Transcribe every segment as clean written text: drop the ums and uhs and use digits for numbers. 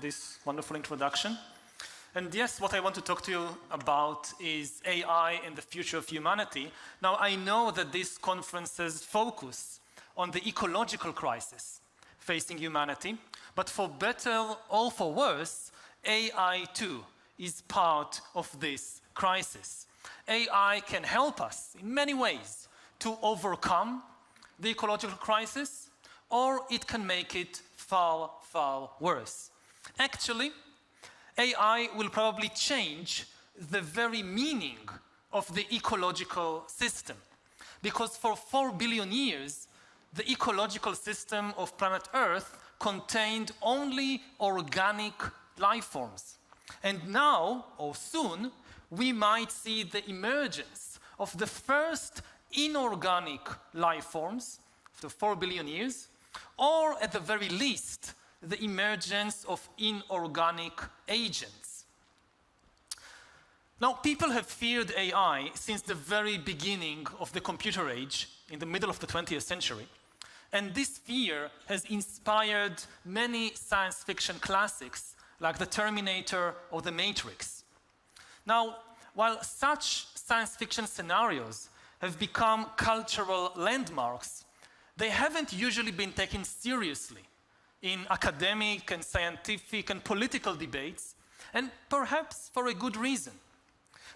this wonderful introduction. And yes, what I want to talk to you about is AI and the future of humanity. Now, I know that these conferences focus on the ecological crisis facing humanity, but for better or for worse, AI too is part of this crisis. AI can help us in many ways to overcome the ecological crisis, or it can make it far, far worse. Actually, AI will probably change the very meaning of the ecological system. Because for 4 billion years, the ecological system of planet Earth contained only organic life forms. And now, or soon, we might see the emergence of the first inorganic life forms after 4 billion years, or at the very least, the emergence of inorganic agents. Now, people have feared AI since the very beginning of the computer age, in the middle of the 20th century. And this fear has inspired many science fiction classics like The Terminator or The Matrix. Now, while such science fiction scenarios have become cultural landmarks, they haven't usually been taken seriously in academic and scientific and political debates, and perhaps for a good reason.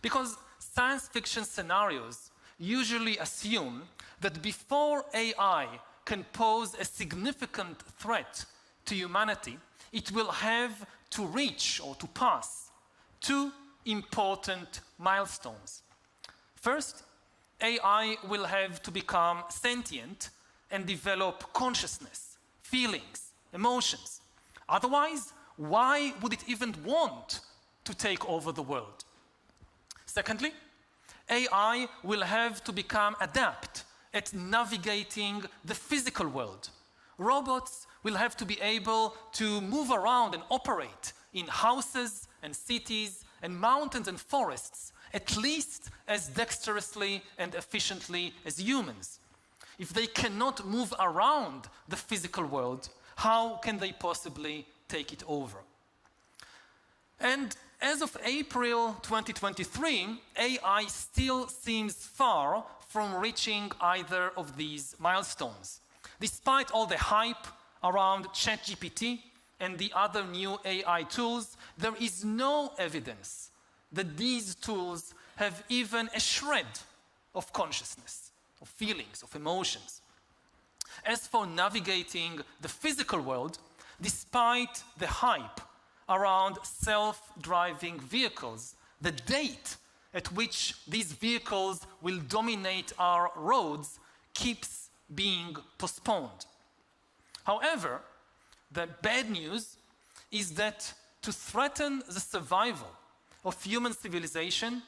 Because science fiction scenarios usually assume that before AI can pose a significant threat to humanity, it will have to reach or to pass two important milestones. First, AI will have to become sentient and develop consciousness, feelings, emotions. Otherwise, why would it even want to take over the world? Secondly, AI will have to become adept at navigating the physical world. Robots will have to be able to move around and operate in houses and cities and mountains and forests at least as dexterously and efficiently as humans. If they cannot move around the physical world, how can they possibly take it over? And as of April 2023, AI still seems far from reaching either of these milestones. Despite all the hype around ChatGPT and the other new AI tools, there is no evidence that these tools have even a shred of consciousness, of feelings, of emotions. As for navigating the physical world, despite the hype around self-driving vehicles, the date at which these vehicles will dominate our roads keeps being postponed. However, the bad news is that to threaten the survival of human civilization,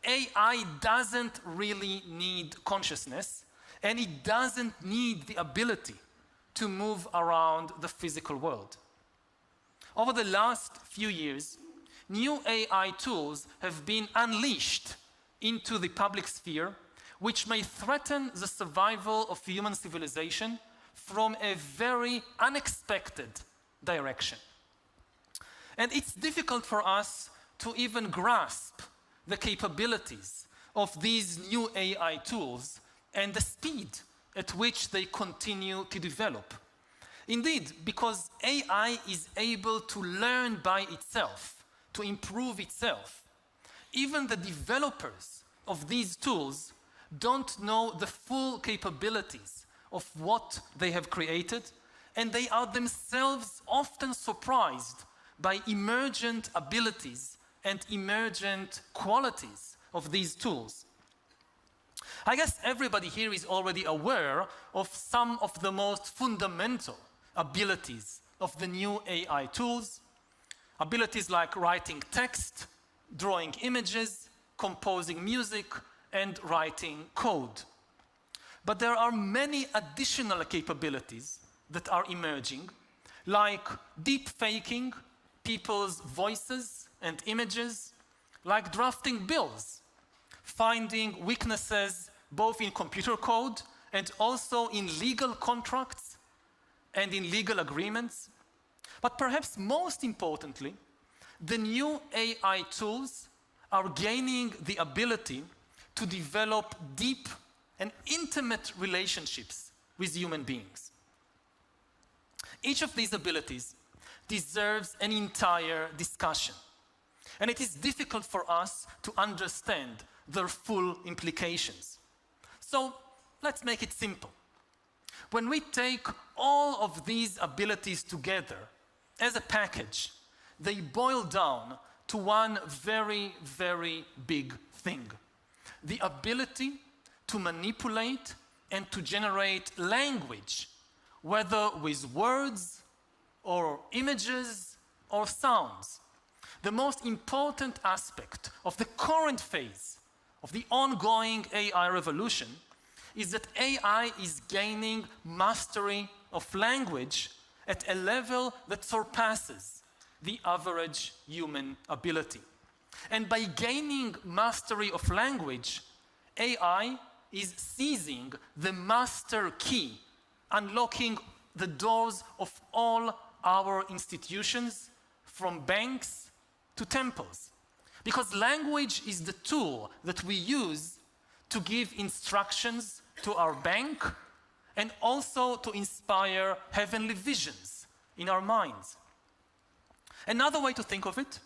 AI doesn't really need consciousness, and it doesn't need the ability to move around the physical world. Over the last few years, new AI tools have been unleashed into the public sphere, which may threaten the survival of human civilization from a very unexpected direction. And it's difficult for us to even grasp the capabilities of these new AI tools and the speed at which they continue to develop. Indeed, because AI is able to learn by itself, to improve itself, even the developers of these tools don't know the full capabilities of what they have created, and they are themselves often surprised by emergent abilities and emergent qualities of these tools. I guess everybody here is already aware of some of the most fundamental abilities of the new AI tools. Abilities like writing text, drawing images, composing music, and writing code. But there are many additional capabilities that are emerging, like deep faking people's voices and images, like drafting bills, finding weaknesses both in computer code and also in legal contracts and in legal agreements, But perhaps most importantly, the new AI tools are gaining the ability to develop deep and intimate relationships with human beings. Each of these abilities deserves an entire discussion, and it is difficult for us to understand their full implications. So let's make it simple. When we take all of these abilities together as a package, they boil down to one very, very big thing: the ability to manipulate and to generate language, whether with words or images or sounds. The most important aspect of the current phase of the ongoing AI revolution is that AI is gaining mastery of language at a level that surpasses the average human ability. And by gaining mastery of language, AI is seizing the master key, unlocking the doors of all our institutions, from banks to temples. Because language is the tool that we use to give instructions to our bank and also to inspire heavenly visions in our minds. Another way to think of it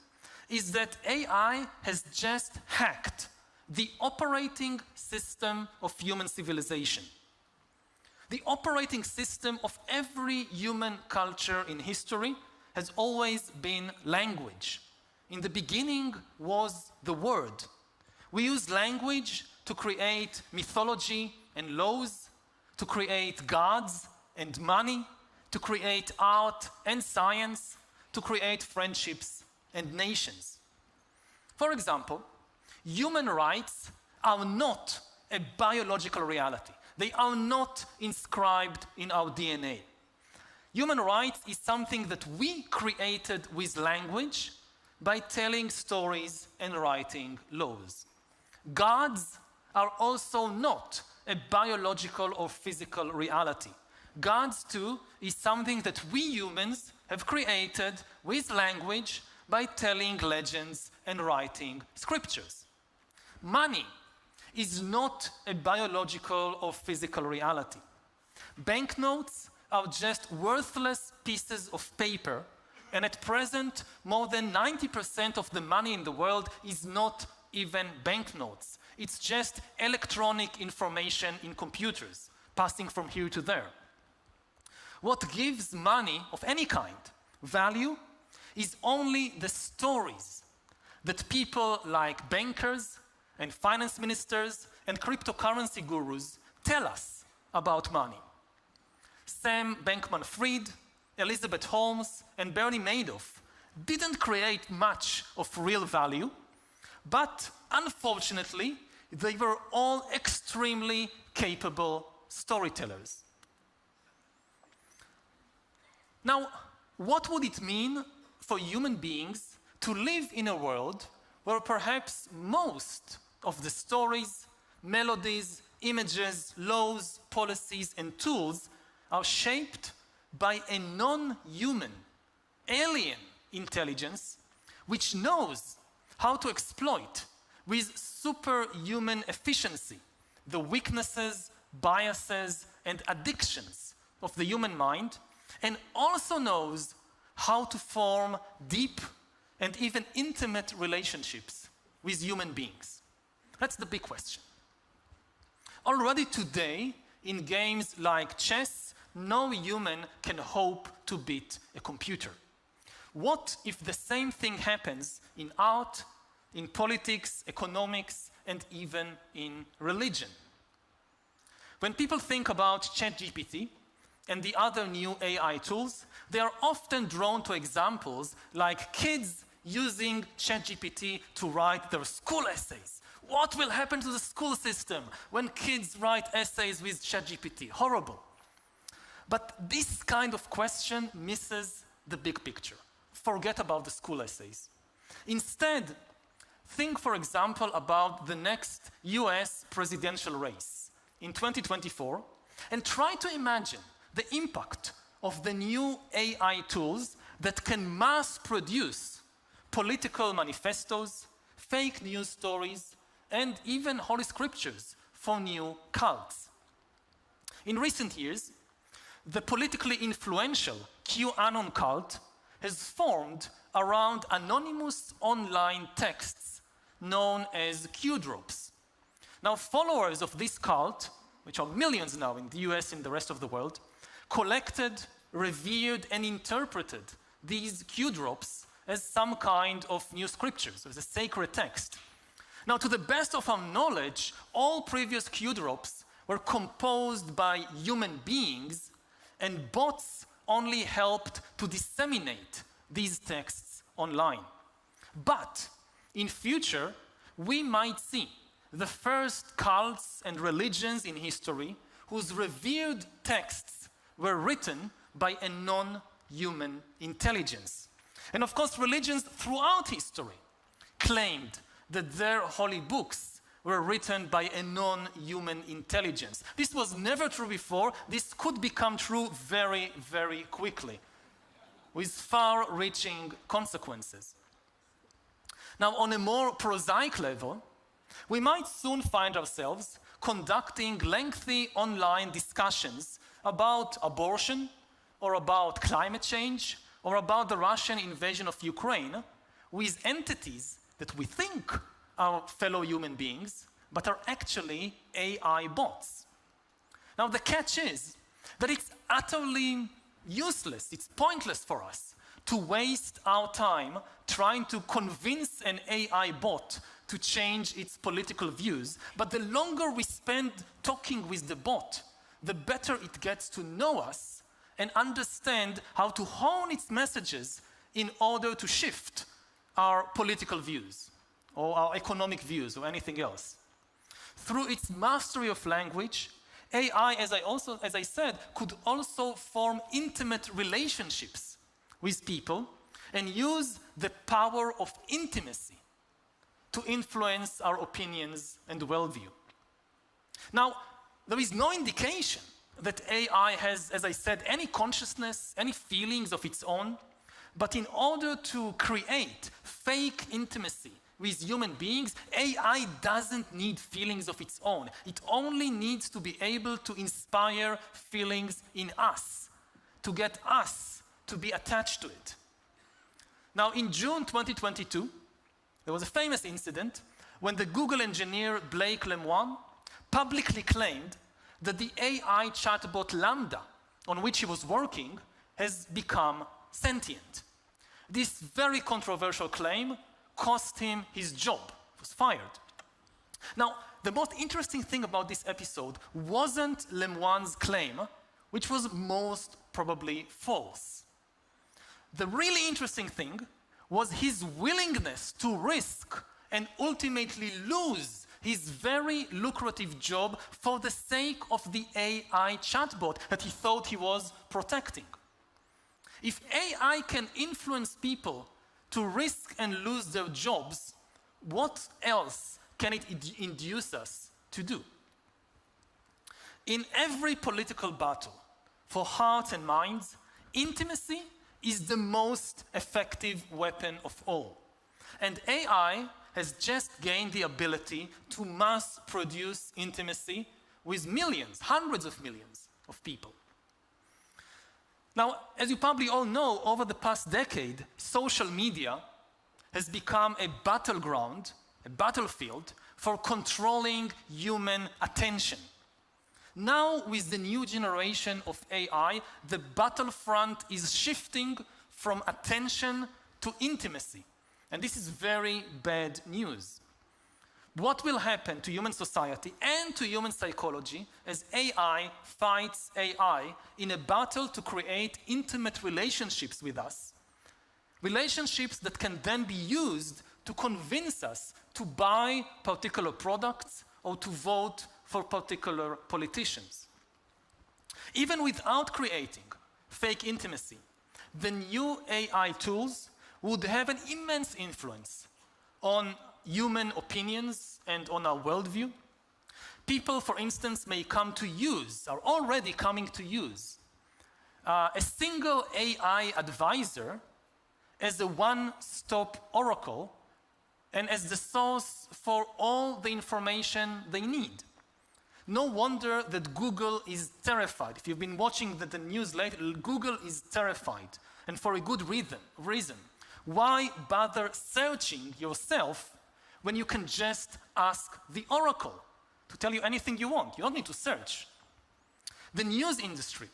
is that AI has just hacked the operating system of human civilization. The operating system of every human culture in history has always been language. In the beginning was the word. We use language to create mythology and laws, to create gods and money, to create art and science, to create friendships and nations. For example, human rights are not a biological reality. They are not inscribed in our DNA. Human rights is something that we created with language by telling stories and writing laws. Gods are also not a biological or physical reality. Gods too is something that we humans have created with language by telling legends and writing scriptures. Money is not a biological or physical reality. Banknotes are just worthless pieces of paper, and at present, more than 90% of the money in the world is not even banknotes. It's just electronic information in computers, passing from here to there. What gives money of any kind value is only the stories that people like bankers and finance ministers and cryptocurrency gurus tell us about money. Sam Bankman-Fried, Elizabeth Holmes, and Bernie Madoff didn't create much of real value, but unfortunately, they were all extremely capable storytellers. Now, what would it mean for human beings to live in a world where perhaps most of the stories, melodies, images, laws, policies, and tools are shaped by a non-human, alien intelligence which knows how to exploit with superhuman efficiency the weaknesses, biases, and addictions of the human mind, and also knows how to form deep and even intimate relationships with human beings? That's the big question. Already today, in games like chess, no human can hope to beat a computer. What if the same thing happens in art, in politics, economics, and even in religion? When people think about ChatGPT and the other new AI tools, they are often drawn to examples like kids using ChatGPT to write their school essays. What will happen to the school system when kids write essays with ChatGPT? Horrible. But this kind of question misses the big picture. Forget about the school essays. Instead, think, for example, about the next US presidential race in 2024 and try to imagine the impact of the new AI tools that can mass produce political manifestos, fake news stories, and even holy scriptures for new cults. In recent years, the politically influential QAnon cult has formed around anonymous online texts known as Q-drops. Now, followers of this cult, which are millions now in the US and the rest of the world, collected, revered, and interpreted these Q-drops as some kind of new scriptures, as a sacred text. Now, to the best of our knowledge, all previous Q-drops were composed by human beings, and bots only helped to disseminate these texts online. But in future, we might see the first cults and religions in history whose revered texts were written by a non-human intelligence. And of course, religions throughout history claimed that their holy books were written by a non-human intelligence. This was never true before. This could become true very, very quickly, with far-reaching consequences. Now, on a more prosaic level, we might soon find ourselves conducting lengthy online discussions about abortion, or about climate change, or about the Russian invasion of Ukraine, with entities that we think are fellow human beings, but are actually AI bots. Now, the catch is that it's utterly useless, it's pointless for us to waste our time trying to convince an AI bot to change its political views. But the longer we spend talking with the bot, the better it gets to know us and understand how to hone its messages in order to shift our political views or our economic views or anything else. Through its mastery of language, AI, as I said, could also form intimate relationships with people and use the power of intimacy to influence our opinions and worldview. Now, there is no indication that AI has, as I said, any consciousness, any feelings of its own, but in order to create fake intimacy with human beings, AI doesn't need feelings of its own. It only needs to be able to inspire feelings in us, to get us to be attached to it. Now, in June 2022, there was a famous incident when the Google engineer Blake Lemoine publicly claimed that the AI chatbot Lambda, on which he was working, has become sentient. This very controversial claim cost him his job. He was fired. Now, the most interesting thing about this episode wasn't Lemoine's claim, which was most probably false. The really interesting thing was his willingness to risk and ultimately lose his very lucrative job for the sake of the AI chatbot that he thought he was protecting. If AI can influence people to risk and lose their jobs, what else can it induce us to do? In every political battle for hearts and minds, intimacy is the most effective weapon of all. And AI has just gained the ability to mass produce intimacy with millions, hundreds of millions of people. Now, as you probably all know, over the past decade, social media has become a battleground, a battlefield for controlling human attention. Now, with the new generation of AI, the battlefront is shifting from attention to intimacy. And this is very bad news. What will happen to human society and to human psychology as AI fights AI in a battle to create intimate relationships with us? Relationships that can then be used to convince us to buy particular products or to vote for particular politicians. Even without creating fake intimacy, the new AI tools would have an immense influence on human opinions and on our worldview. People, for instance, may come to use, are already coming to use, a single AI advisor as a one-stop oracle and as the source for all the information they need. No wonder that Google is terrified. If you've been watching the news lately, Google is terrified, and for a good reason. Why bother searching yourself when you can just ask the oracle to tell you anything you want? You don't need to search. The news industry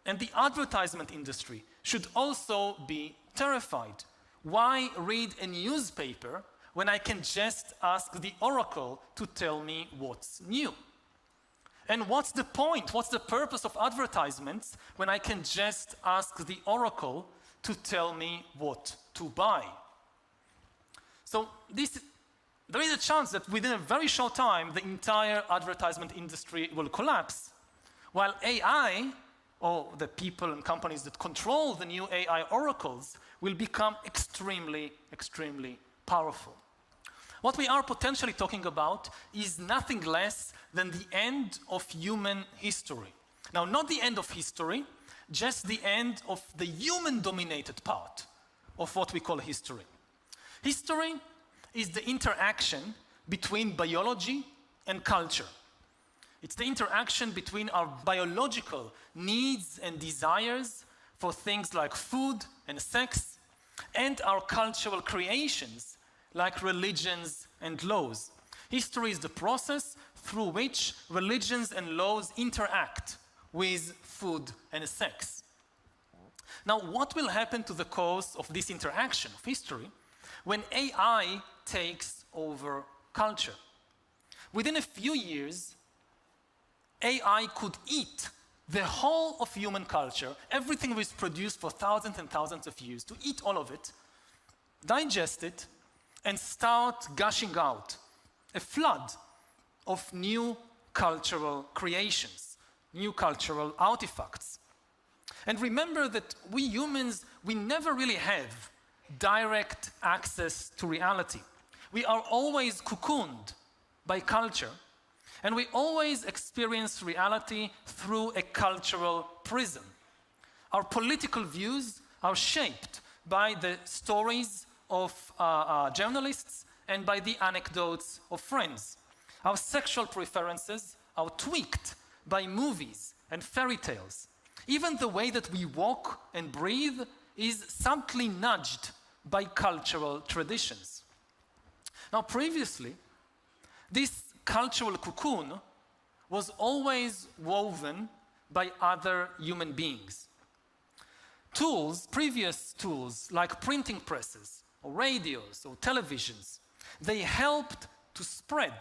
and the advertisement industry should also be terrified. Why read a newspaper when I can just ask the oracle to tell me what's new? And what's the point? What's the purpose of advertisements when I can just ask the oracle to tell me what to buy? So there is a chance that within a very short time, the entire advertisement industry will collapse, while AI, or the people and companies that control the new AI oracles, will become extremely, extremely powerful. What we are potentially talking about is nothing less than the end of human history. Now, not the end of history, just the end of the human-dominated part of what we call history. History is the interaction between biology and culture. It's the interaction between our biological needs and desires for things like food and sex, and our cultural creations like religions and laws. History is the process through which religions and laws interact with food and sex. Now, what will happen to the course of this interaction of history when AI takes over culture? Within a few years, AI could eat the whole of human culture, everything was produced for thousands and thousands of years, to eat all of it, digest it, and start gushing out a flood of new cultural creations, new cultural artifacts. And remember that we humans, we never really have direct access to reality. We are always cocooned by culture, and we always experience reality through a cultural prism. Our political views are shaped by the stories of journalists and by the anecdotes of friends. Our sexual preferences are tweaked by movies and fairy tales. Even the way that we walk and breathe is subtly nudged by cultural traditions. Now, previously, this cultural cocoon was always woven by other human beings. Previous tools like printing presses, or radios, or televisions, they helped to spread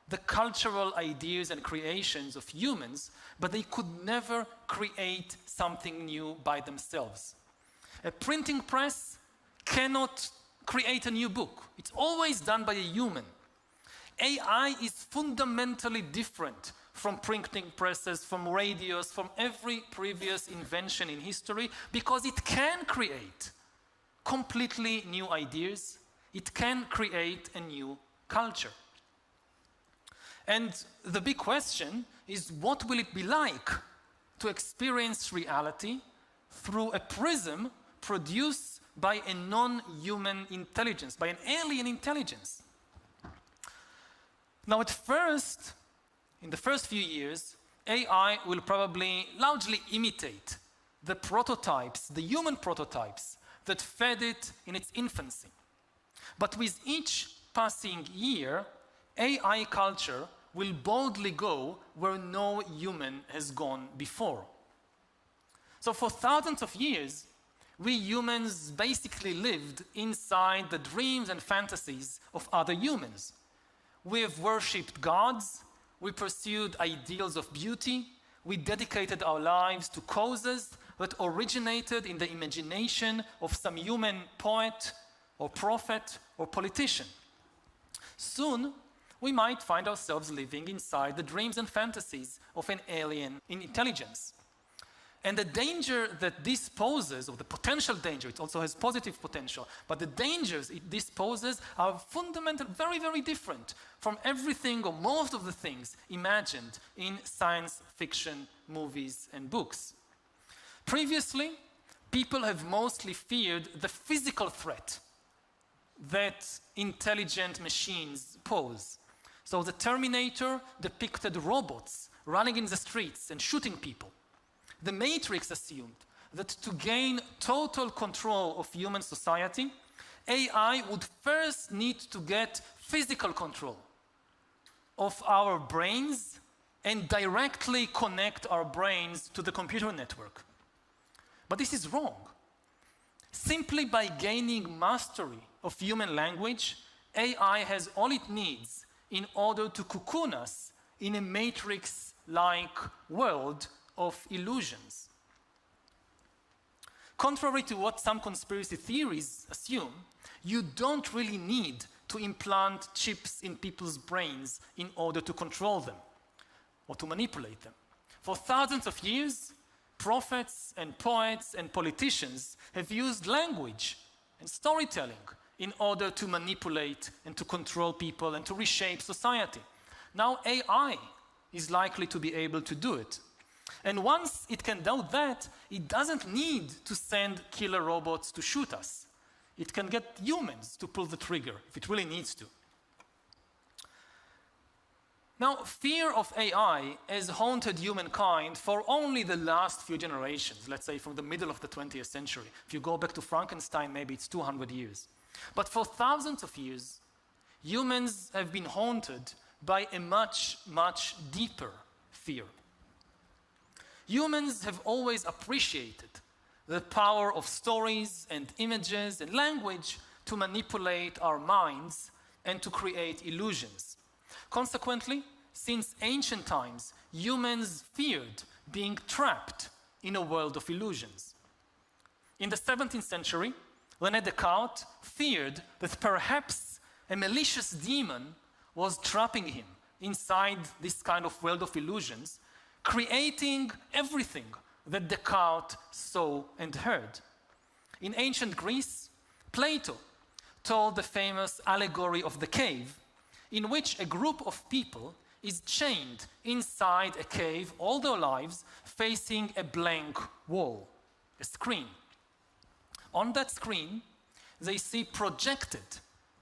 the cultural ideas and creations of humans, but they could never create something new by themselves. A printing press cannot create a new book. It's always done by a human. AI is fundamentally different from printing presses, from radios, from every previous invention in history, because it can create completely new ideas. It can create a new culture. And the big question is, what will it be like to experience reality through a prism produced by a non-human intelligence, by an alien intelligence? Now, in the first few years, AI will probably largely imitate the prototypes, the human prototypes that fed it in its infancy. But with each passing year, AI culture will boldly go where no human has gone before. So for thousands of years, we humans basically lived inside the dreams and fantasies of other humans. We have worshipped gods, we pursued ideals of beauty, we dedicated our lives to causes that originated in the imagination of some human poet or prophet or politician. Soon, we might find ourselves living inside the dreams and fantasies of an alien intelligence. And the danger that this poses, or the potential danger, it also has positive potential, but the dangers this poses are fundamental, very, very different from everything or most of the things imagined in science fiction movies and books. Previously, people have mostly feared the physical threat that intelligent machines pose. So the Terminator depicted robots running in the streets and shooting people. The Matrix assumed that to gain total control of human society, AI would first need to get physical control of our brains and directly connect our brains to the computer network. But this is wrong. Simply by gaining mastery of human language, AI has all it needs in order to cocoon us in a matrix-like world of illusions. Contrary to what some conspiracy theories assume, you don't really need to implant chips in people's brains in order to control them or to manipulate them. For thousands of years, prophets and poets and politicians have used language and storytelling in order to manipulate and to control people and to reshape society. Now AI is likely to be able to do it. And once it can do that, it doesn't need to send killer robots to shoot us. It can get humans to pull the trigger if it really needs to. Now, fear of AI has haunted humankind for only the last few generations, let's say from the middle of the 20th century. If you go back to Frankenstein, maybe it's 200 years. But for thousands of years, humans have been haunted by a much, much deeper fear. Humans have always appreciated the power of stories and images and language to manipulate our minds and to create illusions. Consequently, since ancient times, humans feared being trapped in a world of illusions. In the 17th century, René Descartes feared that perhaps a malicious demon was trapping him inside this kind of world of illusions, creating everything that Descartes saw and heard. In ancient Greece, Plato told the famous allegory of the cave, in which a group of people is chained inside a cave all their lives, facing a blank wall, a screen. On that screen, they see projected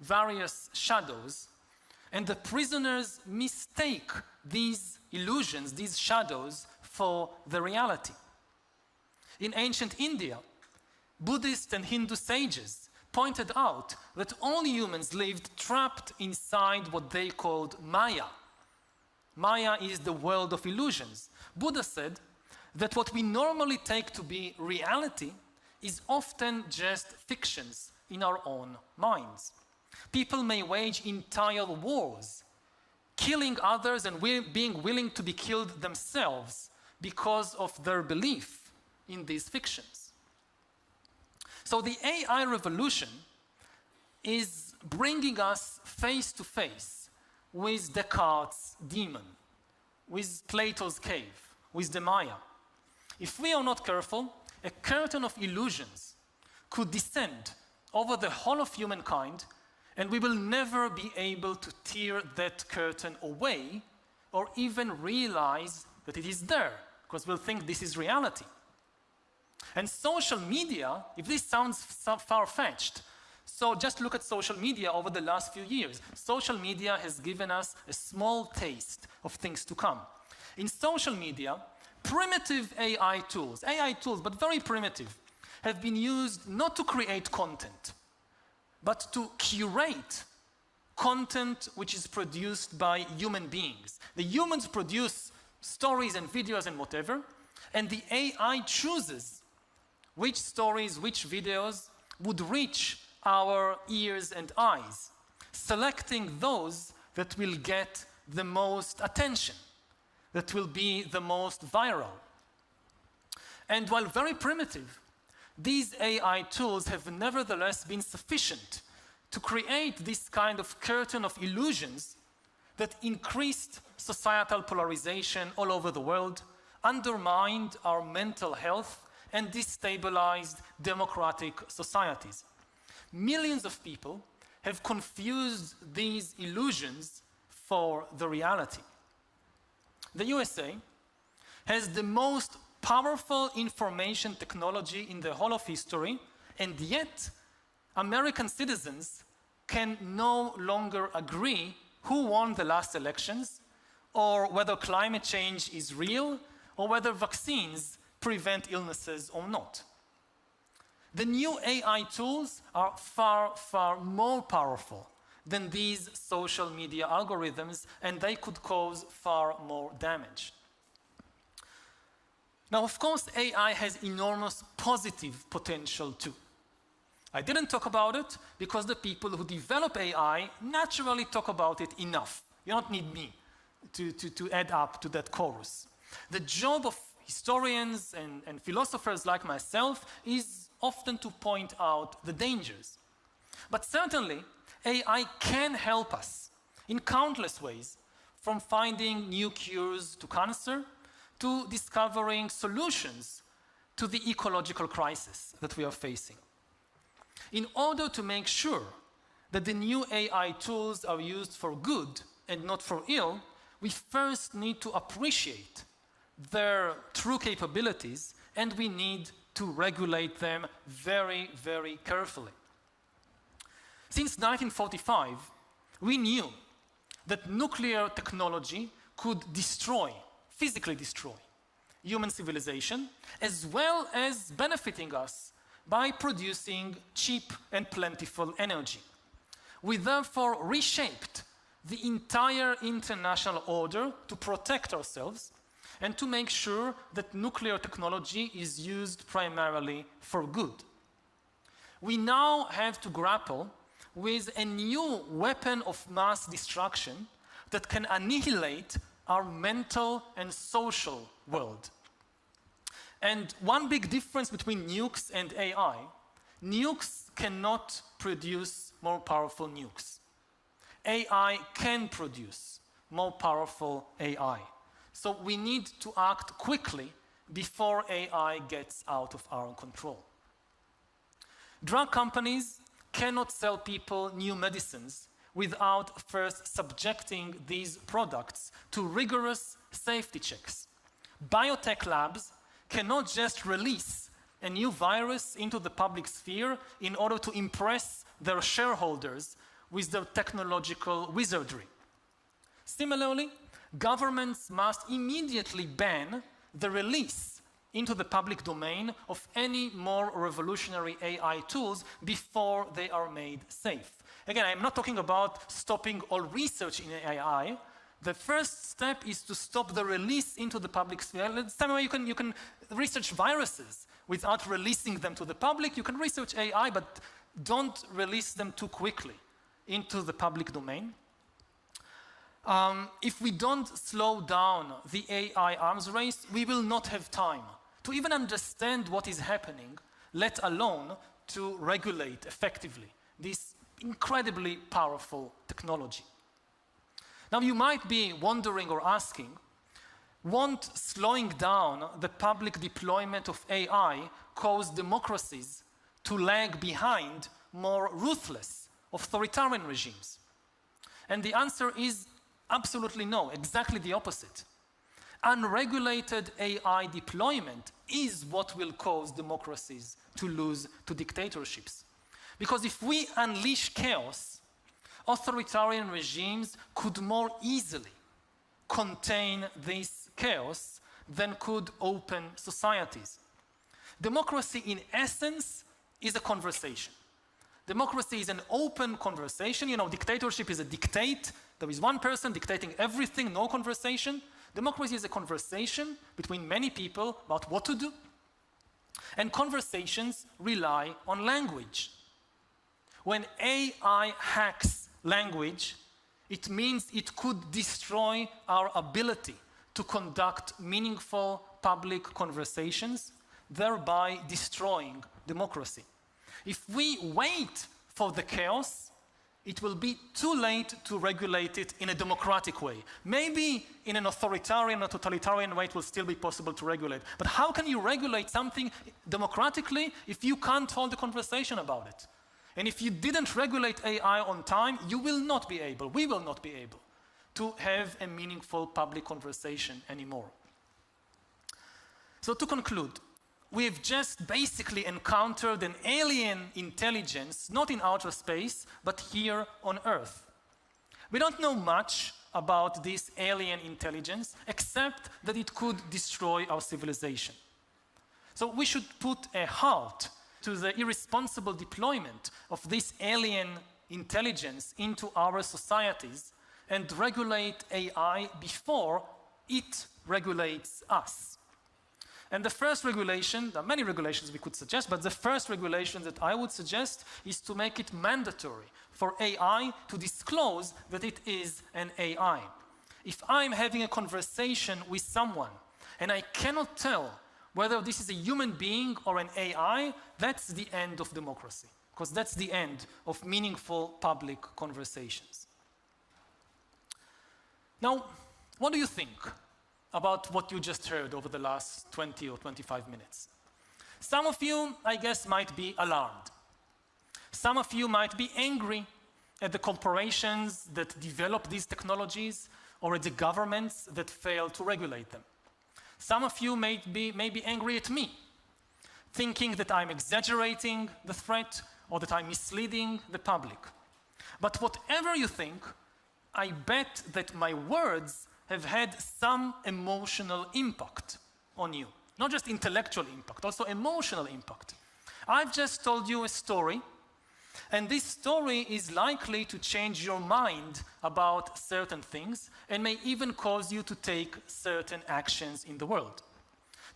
various shadows, and the prisoners mistake these illusions, these shadows, for the reality. In ancient India, Buddhist and Hindu sages pointed out that all humans lived trapped inside what they called Maya. Maya is the world of illusions. Buddha said that what we normally take to be reality is often just fictions in our own minds. People may wage entire wars, killing others and being willing to be killed themselves because of their belief in these fictions. So the AI revolution is bringing us face to face with Descartes' demon, with Plato's cave, with the Maya. If we are not careful, a curtain of illusions could descend over the whole of humankind, and we will never be able to tear that curtain away or even realize that it is there, because we'll think this is reality. And social media, if this sounds far-fetched, so just look at social media over the last few years. Social media has given us a small taste of things to come. In social media, primitive AI tools, but very primitive, have been used not to create content, but to curate content which is produced by human beings. The humans produce stories and videos and whatever, and the AI chooses which stories, which videos would reach our ears and eyes, selecting those that will get the most attention, that will be the most viral. And while very primitive, these AI tools have nevertheless been sufficient to create this kind of curtain of illusions that increased societal polarization all over the world, undermined our mental health, and destabilized democratic societies. Millions of people have confused these illusions for the reality. The USA has the most powerful information technology in the whole of history, and yet American citizens can no longer agree who won the last elections, or whether climate change is real, or whether vaccines prevent illnesses or not. The new AI tools are far, far more powerful than these social media algorithms, and they could cause far more damage. Now, of course, AI has enormous positive potential too. I didn't talk about it because the people who develop AI naturally talk about it enough. You don't need me to add up to that chorus. The job of historians and philosophers like myself is often to point out the dangers. But certainly, AI can help us in countless ways, from finding new cures to cancer to discovering solutions to the ecological crisis that we are facing. In order to make sure that the new AI tools are used for good and not for ill, we first need to appreciate their true capabilities, and we need to regulate them very, very carefully. Since 1945, we knew that nuclear technology could physically destroy human civilization, as well as benefiting us by producing cheap and plentiful energy. We therefore reshaped the entire international order to protect ourselves and to make sure that nuclear technology is used primarily for good. We now have to grapple with a new weapon of mass destruction that can annihilate our mental and social world. And one big difference between nukes and AI, nukes cannot produce more powerful nukes. AI can produce more powerful AI. So we need to act quickly before AI gets out of our control. Drug companies cannot sell people new medicines without first subjecting these products to rigorous safety checks. Biotech labs cannot just release a new virus into the public sphere in order to impress their shareholders with their technological wizardry. Similarly, governments must immediately ban the release into the public domain of any more revolutionary AI tools before they are made safe. Again, I'm not talking about stopping all research in AI. The first step is to stop the release into the public sphere. The same way you can research viruses without releasing them to the public. You can research AI, but don't release them too quickly into the public domain. If we don't slow down the AI arms race, we will not have time to even understand what is happening, let alone to regulate effectively this incredibly powerful technology. Now, you might be wondering or asking, won't slowing down the public deployment of AI cause democracies to lag behind more ruthless authoritarian regimes? And the answer is absolutely no, exactly the opposite. Unregulated AI deployment is what will cause democracies to lose to dictatorships. Because if we unleash chaos, authoritarian regimes could more easily contain this chaos than could open societies. Democracy, in essence, is a conversation. Democracy is an open conversation. You know, dictatorship is a dictate. There is one person dictating everything, no conversation. Democracy is a conversation between many people about what to do. And conversations rely on language. When AI hacks language, it means it could destroy our ability to conduct meaningful public conversations, thereby destroying democracy. If we wait for the chaos, it will be too late to regulate it in a democratic way. Maybe in an authoritarian or totalitarian way it will still be possible to regulate. But how can you regulate something democratically if you can't hold a conversation about it? And if you didn't regulate AI on time, you will not be able, we will not be able to have a meaningful public conversation anymore. So to conclude, we've just basically encountered an alien intelligence, not in outer space, but here on Earth. We don't know much about this alien intelligence, except that it could destroy our civilization. So we should put a halt to the irresponsible deployment of this alien intelligence into our societies and regulate AI before it regulates us. And the first regulation, there are many regulations we could suggest, but the first regulation that I would suggest is to make it mandatory for AI to disclose that it is an AI. If I'm having a conversation with someone and I cannot tell whether this is a human being or an AI, that's the end of democracy, because that's the end of meaningful public conversations. Now, what do you think about what you just heard over the last 20 or 25 minutes? Some of you, I guess, might be alarmed. Some of you might be angry at the corporations that develop these technologies or at the governments that fail to regulate them. Some of you may be angry at me, thinking that I'm exaggerating the threat or that I'm misleading the public. But whatever you think, I bet that my words have had some emotional impact on you. Not just intellectual impact, also emotional impact. I've just told you a story, and this story is likely to change your mind about certain things and may even cause you to take certain actions in the world.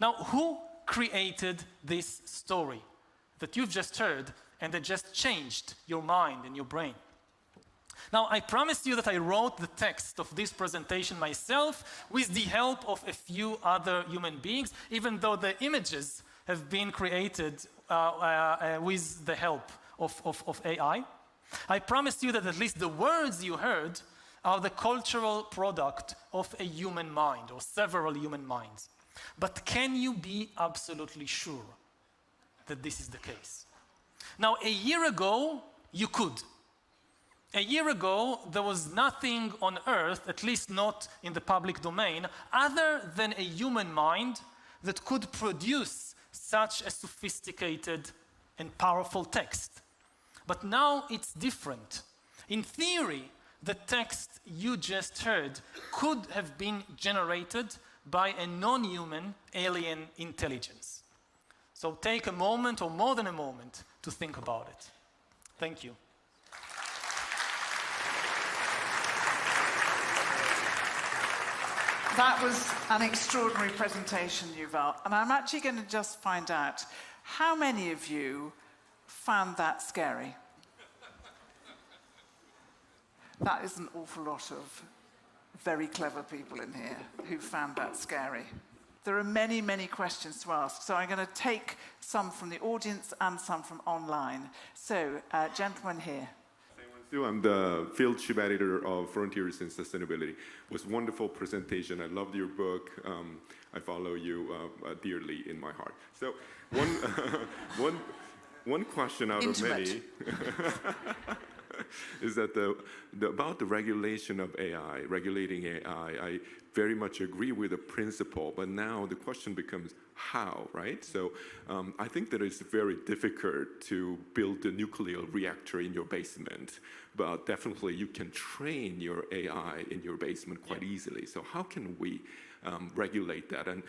Now, who created this story that you've just heard and that just changed your mind and your brain? Now, I promised you that I wrote the text of this presentation myself with the help of a few other human beings, even though the images have been created with the help of AI. I promised you that at least the words you heard are the cultural product of a human mind or several human minds. But can you be absolutely sure that this is the case? Now, a year ago, you could. A year ago, there was nothing on Earth, at least not in the public domain, other than a human mind that could produce such a sophisticated and powerful text. But now it's different. In theory, the text you just heard could have been generated by a non-human alien intelligence. So take a moment or more than a moment to think about it. Thank you. That was an extraordinary presentation, Yuval. And I'm actually going to just find out how many of you found that scary. That is an awful lot of very clever people in here who found that scary. There are many, many questions to ask, so I'm going to take some from the audience and some from online. So, gentleman here. I'm the field chief editor of Frontiers in Sustainability. It was a wonderful presentation. I loved your book. I follow you dearly in my heart. So one question out of many is that about the regulation of AI, regulating AI, I very much agree with the principle, but now the question becomes how, right? So I think that it's very difficult to build a nuclear reactor in your basement, but definitely you can train your AI in your basement quite easily. So how can we regulate that? And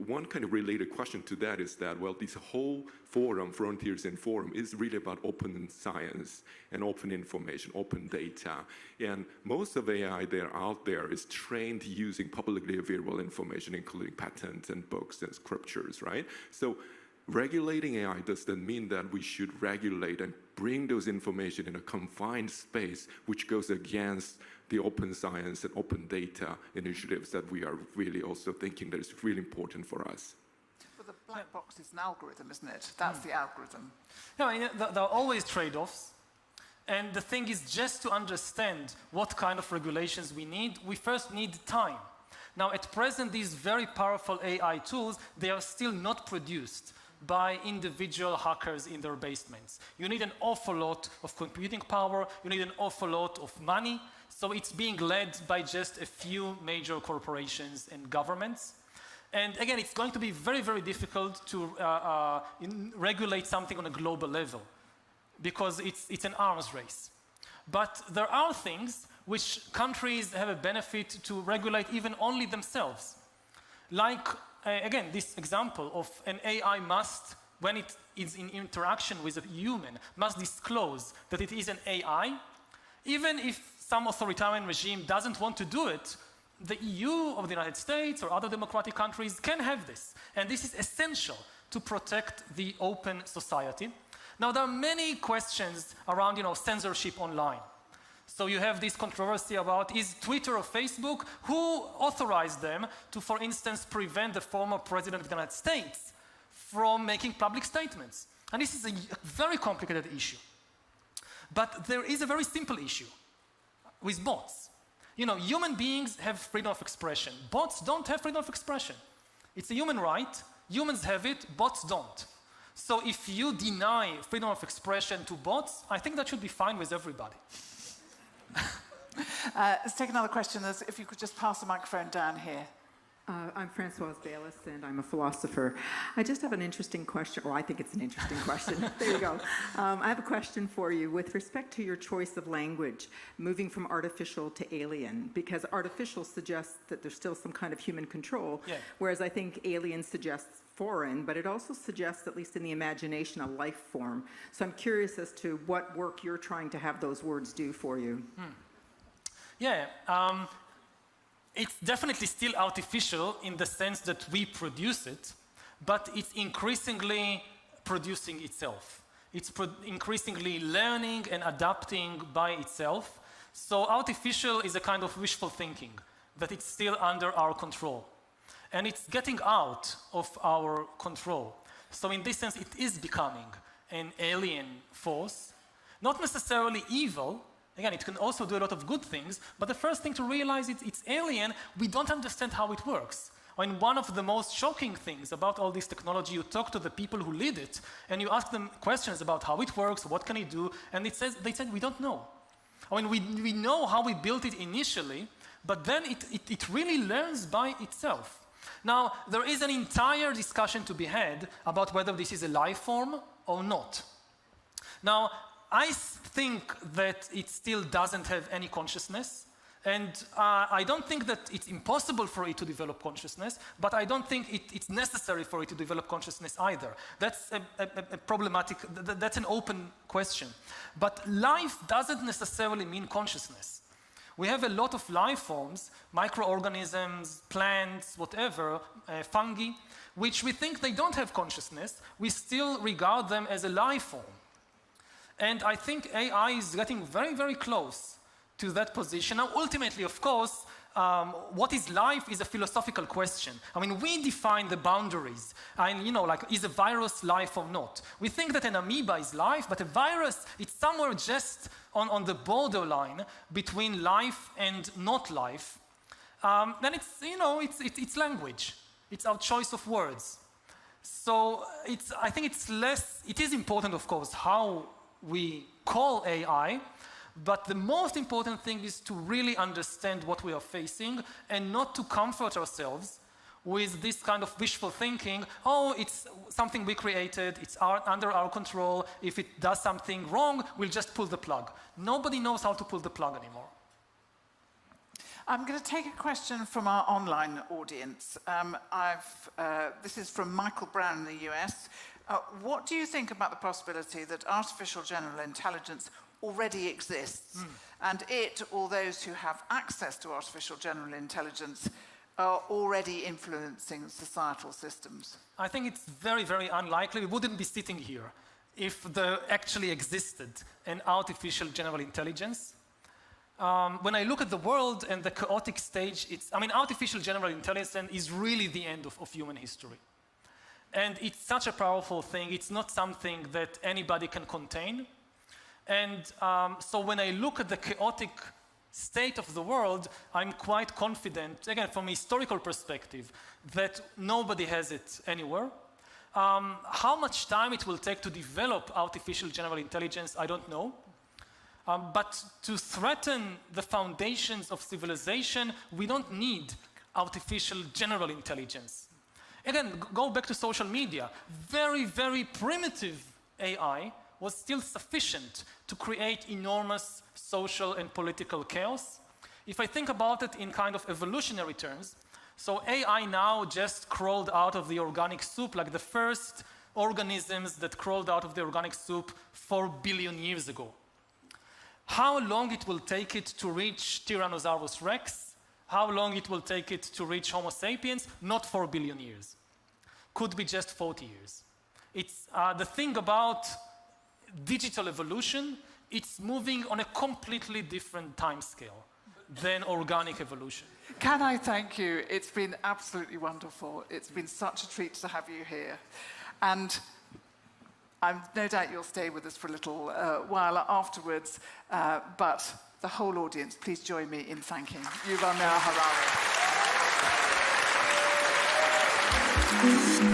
one kind of related question to that is that, well, this whole forum, Frontiers in Forum, is really about open science and open information, open data. And most of AI that are out there is trained using publicly available information, including patents and books and scriptures, right? So regulating AI doesn't mean that we should regulate and bring those information in a confined space, which goes against the open science and open data initiatives that we are really also thinking that is really important for us. But the black box is an algorithm, isn't it? That's the algorithm. No, I mean, there are always trade-offs. And the thing is, just to understand what kind of regulations we need, we first need time. Now, at present, these very powerful AI tools, they are still not produced by individual hackers in their basements. You need an awful lot of computing power, you need an awful lot of money, so it's being led by just a few major corporations and governments. And again, it's going to be very, very difficult to regulate something on a global level because it's an arms race. But there are things which countries have a benefit to regulate even only themselves. Like, again, this example of an AI must, when it is in interaction with a human, must disclose that it is an AI. Even if some authoritarian regime doesn't want to do it, the EU or the United States or other democratic countries can have this. And this is essential to protect the open society. Now, there are many questions around, censorship online. So you have this controversy about, is Twitter or Facebook, who authorized them to, for instance, prevent the former president of the United States from making public statements? And this is a very complicated issue. But there is a very simple issue with bots. Human beings have freedom of expression. Bots don't have freedom of expression. It's a human right. Humans have it, bots don't. So if you deny freedom of expression to bots, I think that should be fine with everybody. Let's take another question. If you could just pass the microphone down here. I'm Françoise Bayless, and I'm a philosopher. I just have an interesting question, or I think it's an interesting question. There you go. I have a question for you with respect to your choice of language, moving from artificial to alien, because artificial suggests that there's still some kind of human control, whereas I think alien suggests foreign, but it also suggests, at least in the imagination, a life form. So I'm curious as to what work you're trying to have those words do for you. It's definitely still artificial in the sense that we produce it, but it's increasingly producing itself. It's increasingly learning and adapting by itself. So artificial is a kind of wishful thinking, that it's still under our control. And it's getting out of our control. So in this sense, it is becoming an alien force, not necessarily evil. Again, it can also do a lot of good things, but the first thing to realize is it's alien. We don't understand how it works. One of the most shocking things about all this technology, you talk to the people who lead it, and you ask them questions about how it works, what can it do, and they said, we don't know. We know how we built it initially, but then it really learns by itself. Now, there is an entire discussion to be had about whether this is a life form or not. Now, I think that it still doesn't have any consciousness, and I don't think that it's impossible for it to develop consciousness, but I don't think it's necessary for it to develop consciousness either. That's a problematic, that's an open question. But life doesn't necessarily mean consciousness. We have a lot of life forms, microorganisms, plants, whatever, fungi, which we think they don't have consciousness. We still regard them as a life form. And I think AI is getting very, very close to that position. Now, ultimately, of course, what is life is a philosophical question. We define the boundaries. Is a virus life or not? We think that an amoeba is life, but a virus, it's somewhere just on the borderline between life and not life. Then it's language. It's our choice of words. So I think it is important, of course, how we call AI, but the most important thing is to really understand what we are facing and not to comfort ourselves with this kind of wishful thinking, it's something we created, it's under our control, if it does something wrong, we'll just pull the plug. Nobody knows how to pull the plug anymore. I'm going to take a question from our online audience. This is from Michael Brown in the US. What do you think about the possibility that artificial general intelligence already exists, and it, or those who have access to artificial general intelligence, are already influencing societal systems? I think it's very, very unlikely. We wouldn't be sitting here if there actually existed an artificial general intelligence. When I look at the world and the chaotic stage, artificial general intelligence is really the end of human history. And it's such a powerful thing. It's not something that anybody can contain. And so when I look at the chaotic state of the world, I'm quite confident, again, from a historical perspective, that nobody has it anywhere. How much time it will take to develop artificial general intelligence, I don't know. But to threaten the foundations of civilization, we don't need artificial general intelligence. Again, go back to social media. Very, very primitive AI was still sufficient to create enormous social and political chaos. If I think about it in kind of evolutionary terms, so AI now just crawled out of the organic soup, like the first organisms that crawled out of the organic soup 4 billion years ago. How long it will take it to reach Tyrannosaurus rex? How long it will take it to reach Homo sapiens? Not 4 billion years. Could be just 40 years. It's the thing about digital evolution, it's moving on a completely different time scale than organic evolution. Can I thank you? It's been absolutely wonderful. It's been such a treat to have you here. And I'm no doubt you'll stay with us for a little while afterwards, but the whole audience, please join me in thanking Yuval Noah Harari.